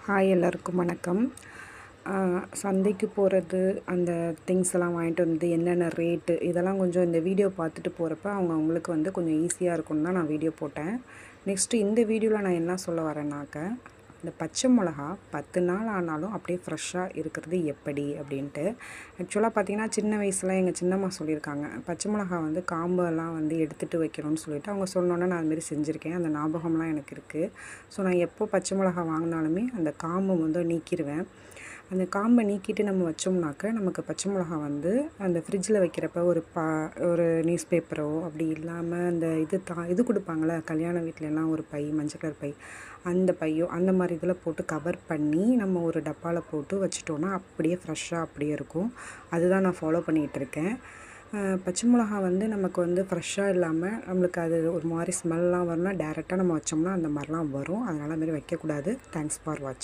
Hi எல்லாருக்கும் வணக்கம். சந்தைக்கு போகிறது, அந்த திங்ஸ் எல்லாம் வாங்கிட்டு வந்து என்னென்ன ரேட்டு இதெல்லாம் கொஞ்சம் இந்த வீடியோ பார்த்துட்டு போகிறப்ப அவங்களுக்கு வந்து கொஞ்சம் ஈஸியாக இருக்கும்னு தான் நான் வீடியோ போட்டேன். நெக்ஸ்ட்டு இந்த வீடியோவில் நான் என்ன சொல்ல வரேன்னாக்க, இந்த பச்சை மிளகா 10 நாள் ஆனாலும் அப்படியே ஃப்ரெஷ்ஷாக இருக்கிறது எப்படி அப்படின்ட்டு. ஆக்சுவலாக பார்த்தீங்கன்னா சின்ன வயசில் எங்கள் சின்னம்மா சொல்லியிருக்காங்க, பச்சை மிளகா வந்து காம்பெல்லாம் வந்து எடுத்துகிட்டு வைக்கணும்னு சொல்லிட்டு அவங்க சொன்னோன்னே நான் அதுமாரி செஞ்சுருக்கேன். அந்த ஞாபகம்லாம் எனக்கு இருக்குது. ஸோ நான் எப்போ பச்சை மிளகா வாங்கினாலுமே அந்த காம்பை வந்து நீக்கிடுவேன். அந்த காம்பை நீக்கிட்டு நம்ம வச்சோம்னாக்க நமக்கு பச்சை மிளகா வந்து அந்த ஃப்ரிட்ஜில் வைக்கிறப்ப ஒரு நியூஸ் பேப்பரோ அப்படி இல்லாமல் அந்த இது கொடுப்பாங்களே கல்யாண வீட்டிலலாம் ஒரு பை, மஞ்சள் கலர் பை, அந்த பையோ அந்த மாதிரி இதில் போட்டு கவர் பண்ணி நம்ம ஒரு டப்பாவில் போட்டு வச்சிட்டோன்னா அப்படியே ஃப்ரெஷ்ஷாக அப்படியே இருக்கும். அதுதான் நான் ஃபாலோ பண்ணிகிட்ருக்கேன். பச்சை மிளகா வந்து நமக்கு வந்து ஃப்ரெஷ்ஷாக இல்லாமல் நம்மளுக்கு அது ஒரு மாதிரி ஸ்மெல்லாம் வரும்னா டேரெக்டாக நம்ம வச்சோம்னா அந்த மாதிரிலாம் வரும். அதனால் அதுமாரி வைக்கக்கூடாது. தேங்க்ஸ் ஃபார் வாட்சிங்.